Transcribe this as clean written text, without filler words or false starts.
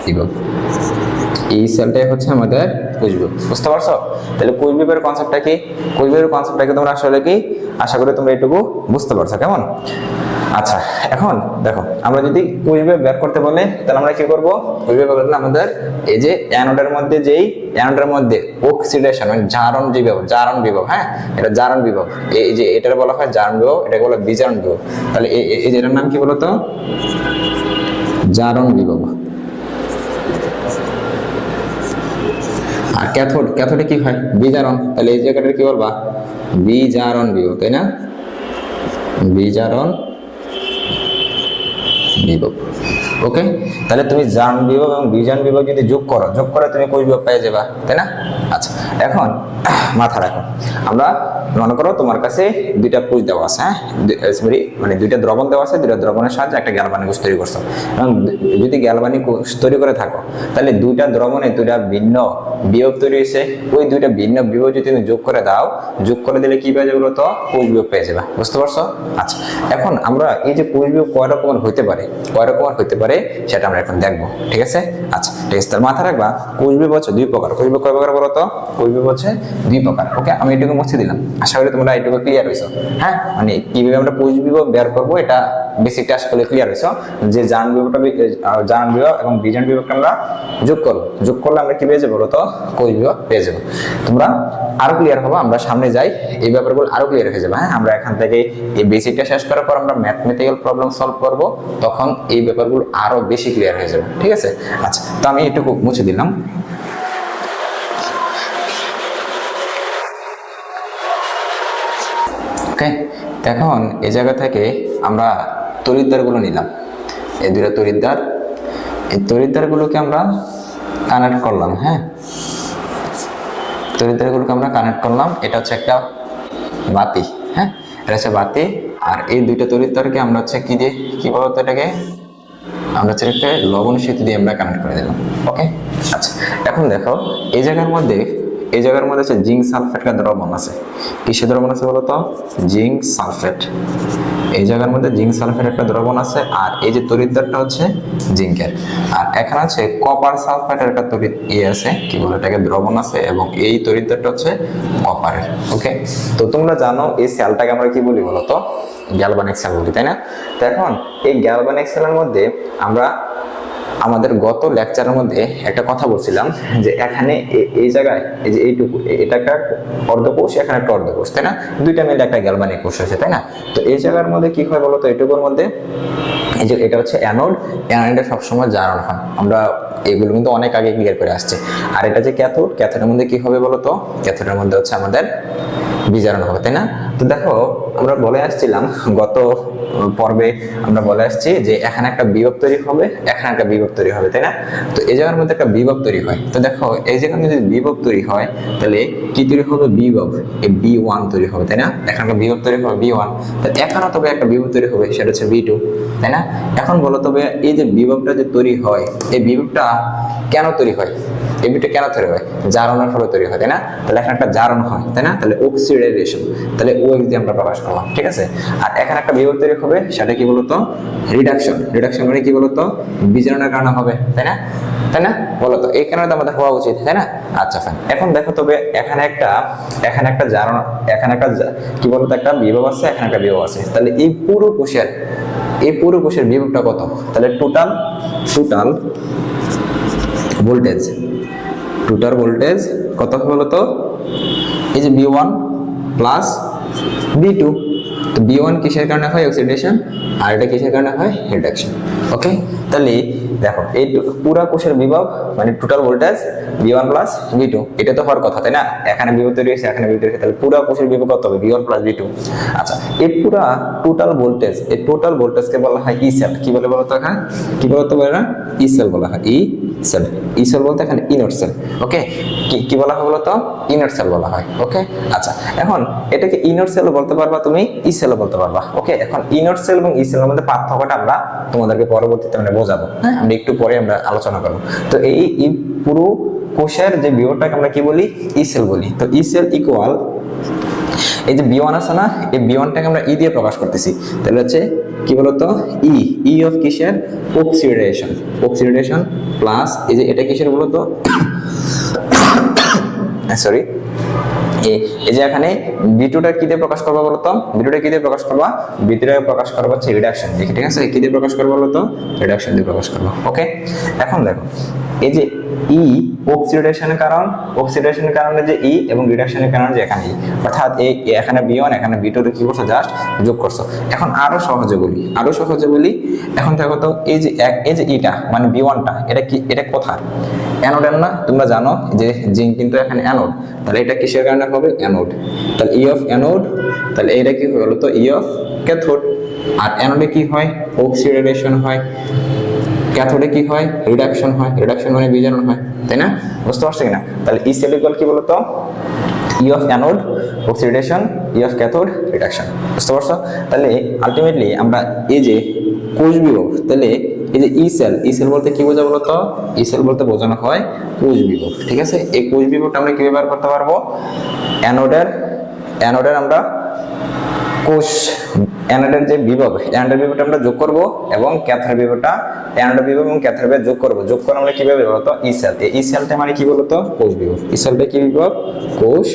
বিভব। এই সেলটাই হচ্ছে আমাদের কোষ বিভব, বুঝতে পারছো? তাহলে কোষ বিভবের কনসেপ্টটা কি? কোষ বিভবের কনসেপ্টটা কি তোমরা আসলে কি, আশা করি তোমরা এটুকু বুঝতে পারছো। কেমন? আচ্ছা, এখন দেখো আমরা যদি কোষ বিভব বের করতে বলে তাহলে আমরা কি করব? কোষ বিভব করলে আমাদের এই যে অ্যানোডের মধ্যে অ্যানোডের মধ্যে অক্সিডেশন মানে জারণ বিভব, হ্যাঁ, এটা জারণ বিভব। এই যে এটার বলা হয় জারণ বিভব, এটাকে বলা হয় বিজারণ বিভব। তাহলে এই যেটার নাম কি বলতো? জারণ বিভব। আর ক্যাথোডে কি হয়? বিজারণ। তাহলে এই জায়গাটা কি বলবা? বিজারণ বিভব, তাই না? বিজারণ বিভব। ওকে, তাহলে তুমি জারণ বিভব এবং বিজারণ বিভব যদি যোগ করে তুমি কোষ বিভব পেয়ে যাবা, তাই না? আচ্ছা, এখন মাথা রাখো, আমরা মনে করো তোমার কাছে দুইটা কোষ দেওয়া আছে, হ্যাঁ, মানে দুইটা দ্রবণ দেওয়া আছে, দুইটা দ্রবণের সাহায্যে একটা গ্যালভানিক কোষ তৈরি করছো। এবং যদি গ্যালভানিক কোষ তৈরি করে থাকো তাহলে দুইটা দ্রবণে দুইটা ভিন্ন বিভব তৈরি হয়েছে। ওই দুইটা ভিন্ন বিভব যদি তুমি যোগ করে দাও, যোগ করে দিলে কি পেয়ে যাবে বলতো? কোষ বিভব পেয়ে যাবে, বুঝতে পারছো? আচ্ছা, এখন আমরা এই যে কোষ বিভব কয় রকমের হইতে পারে সেটা আমরা এখন দেখবো, ঠিক আছে? আচ্ছা, ঠিক আছে, তার মাথা রাখবা কোষ বিভব হচ্ছে দুই প্রকার। কোষ বিভব কয় প্রকার বলো তো? কোষ বিভব হচ্ছে দুই প্রকার। ওকে, আমি এটুকু মুছে দিলাম, আশা করি তোমরা এটুকু ক্লিয়ার হইছো। হ্যাঁ, মানে কিভাবে আমরা কোষ বিভব বের করবো এটা বেসিকটা আশা করি ক্লিয়ার হইছো। যে জারণ বিভব এবং বিজারণ বিভবকে আমরা যোগ করলে আমরা কি পেয়ে যাবো বলো তো? কোষ বিভব পেয়ে যাবো। তোমরা আরো ক্লিয়ার হবো, আমরা সামনে যাই এই ব্যাপারগুলো আরো ক্লিয়ার হয়ে যাবে। হ্যাঁ, আমরা এখান থেকে এই বেসিকটা শেষ করার পর আমরা ম্যাথমেটিক্যাল প্রবলেম সলভ করব, তখন এই ব্যাপারগুলো আরো বেশি ক্লিয়ার হয়ে যাবে, ঠিক আছে? আচ্ছা, তো আমি এটুকু মুছে দিলাম। ওকে, এখন এই জায়গা থেকে আমরা তড়িৎদ্বারগুলো নিলাম, এই দুটো তড়িৎদ্বার, এই তড়িৎদ্বারগুলোকে আমরা কানেক্ট করলাম। হ্যাঁ, তড়িৎদ্বারগুলোকে আমরা কানেক্ট করলাম। এটা হচ্ছে একটা বাতি, হ্যাঁ, এটা হচ্ছে বাতি। আর এই দুইটা তড়িৎদ্বারকে আমরা হচ্ছে কি দিয়ে, কি বলতো এটাকে, আমরা হচ্ছে একটা লবণ সেতু দিয়ে আমরা কানেক্ট করে দিলাম। ওকে, আচ্ছা, এখন দেখো এই জায়গার মধ্যে হচ্ছে জিঙ্ক সালফেট একটা দ্রবণ আছে। কিসের দ্রবণ আছে বলতো? Zinc sulphate. এই জায়গার মধ্যে জিঙ্ক সালফেট একটা দ্রবণ আছে, আর এই যে তড়িৎদ্বারটা হচ্ছে জিঙ্কের। আর এখানে আছে কপার সালফেটের একটা আছে, কি বলে এটাকে, দ্রবণ আছে, এবং এই তড়িৎদ্বারটা হচ্ছে কপারের। ওকে, তো তোমরা জানো এই সেলটাকে আমরা কি বলি বলতো? গ্যালভানিক সেল বলি, তাই না? তো এখন এই গ্যালভানিক সেলের মধ্যে আমরা আমাদের গত লেকচারের মধ্যে একটা কথা বলছিলাম যে এখানে এই জায়গায় এই যে এইটুকু, এটা একটা অর্ধকোষ, এখানে একটা অর্ধকোষ, তাই না? দুইটা মিলে একটা গ্যালভানিক কোষ হয়েছে, তাই না? তো এই জায়গার মধ্যে কি হয় বলতো? এইটুকুর মধ্যে এই যে এটা হচ্ছে অ্যানোডে সবসময় জারণ হয়, আমরা এগুলো কিন্তু অনেক আগে ক্লিয়ার করে আসছে। আর এটা যে ক্যাথোডের মধ্যে কি হবে বলতো? ক্যাথোডের মধ্যে হচ্ছে আমাদের বিজারণ হবে, তাই না? তো দেখো আমরা বলে আসছিলাম গত পর্বে, আমরা বলে আসছি যে এখানে একটা বিভব তৈরি হবে, এখানে একটা বিভব তৈরি হবে, তাই না? তো এই জায়গার মধ্যে একটা বিভব তৈরি হয়। তো দেখো এই জায়গায় যদি বিভব তৈরি হয় তাহলে কি তৈরি হবে? বিভব, এই B1 তৈরি হবে, তাই না? এখানে একটা বিভব তৈরি হবে B1, তাহলে এখানেও তবে একটা বিভব তৈরি হবে, সেটা হচ্ছে B2, তাই না? এখন বলো তবে এই যে বিভবটা যে তৈরি হয়, এই বিভবটা কেন তৈরি হয়? এই বিভবটা কেন তৈরি হয়? জারণের ফলে তৈরি হয়, তাই না? তাহলে এখানে একটা জারণ হয়, তাই না? তাহলে অক্সিডেশন, তাহলে OX দিয়ে আমরা প্রকাশ করলাম, ঠিক আছে? আর এখানে একটা বিভব তৈরি হবে, সেটা কি বলতো? রিডাকশন মানে কি বলতো? বিজারণের কারণে হবে, তাই না? বলতো এই কারণে তো আমাদের হওয়া উচিত, তাই না? আচ্ছা ফাইন, এখন দেখো তবে এখানে একটা জারণ, এখানে একটা কি বলতো, একটা বিভব আছে, এখানে একটা বিভব আছে। তাহলে এই পুরো কোষের বিভবটা কত? তাহলে টোটাল ভোল্টেজ কত হবে বলতো? এই যে B1 প্লাস B2। তো B1 কিসের কারণে হয়? অক্সিডেশন। আর এটা কিসের কারণে হয়? রিডাকশন। ওকে, তাহলে দেখো এই পুরো কোষের বিভব মানে total voltage B1 plus B2, এটা তো হওয়ার কথা, তাই না? এখানে বিভব তৈরি হয়েছে, এখানে বিভব তৈরি হয়েছে, তাহলে পুরো কোষের বিভব কত হবে? B1 plus B2। আচ্ছা, এই পুরো টোটাল ভোল্টেজকে বলা হয় ই সেল। কি বলে বলতো? এখানে কি বলতো বলে? ই সেল বলা হয়। ই সেল বলতে এখানে ইনার সেল। ওকে, কি বলা হয় বলতো? ইনার সেল বলা হয়। ওকে, আচ্ছা, এখন এটাকে ইনার সেল বলতে পারবা তুমি, ই সেল বলতে পারবা। ওকে, এখন ইনার সেল এবং ই সেলের মধ্যে পার্থক্যটা আমরা তোমাদেরকে পরবর্তীতে বোঝাবো। হ্যাঁ, আমরা একটু পরে আমরা আলোচনা করবো। তো এই পুরো কোষের যে বিভবটাকে আমরা কি বলি? ই সেল বলি। তো ই সেল ইকুয়াল এই যে B1 আছে না, এই B1টাকে আমরা ই দিয়ে প্রকাশ করতেছি, তাহলে হচ্ছে কি বলতো ই অফ কিসের অক্সিডেশন প্লাস এই যে এটা কিসের বলতো সরি এই যে এখানে বিটুটা কি দিয়ে প্রকাশ করবো বলতো বিটুটা কি দিয়ে প্রকাশ করবা বিটুটা প্রকাশ করবো হচ্ছে রিডাকশন দিয়ে ঠিক আছে কি দিয়ে প্রকাশ করবো বলতো রিডাকশন দিয়ে প্রকাশ করবো ওকে এখন দেখো এই যে ই অক্সিডেশনের কারণে যে ই এবং রিডাকশনের কারণে যে এখানে ই অর্থাৎ এই এখানে বি1 এখানে বি2 কি করছো জাস্ট যোগ করছো এখন আরো সহজে বলি এখন দেখো তো এই যে ইটা মানে বি1টা এটা কোথায় অ্যানোডের না তোমরা জানো যে জিঙ্ক কিন্তু এখানে অ্যানোড তাহলে এটা কিসের কারণে হবে অ্যানোড তাহলে ই অফ অ্যানোড তাহলে এটা কি হলো তো ই অফ ক্যাথোড আর অ্যানোডে কি হয় অক্সিডেশন হয় ক্যাথোডে কি হয় রিডাকশন মানে বিজারণ হয় তাই না বুঝতে পারছো কিনা তাহলে ই সেল ইকুয়াল কি বলতো ই of anode oxidation E of cathode reduction বুঝতে পারছো তাহলে আলটিমেটলি আমরা এই যে কোষ বিভব তাহলে এই যে ই সেল বলতে কি বোঝা বলতো ই সেল বলতে বোঝানো হয় কোষ বিভব ঠিক আছে এই কোষ বিভবটা আমরা কি ব্যবহার করতে পারবো অ্যানোডের আমরা কোষ অ্যানোডের যে বিভবটা আমরা যোগ করব এবং ক্যাথোড বিভবটা অ্যানোড বিভব এবং ক্যাথোড বিভব যোগ করে আমরা কিভাবে বলতো ই সেলটা মানে কি বলতো কোষ বিভব ই সেলটা কি বিভব কোষ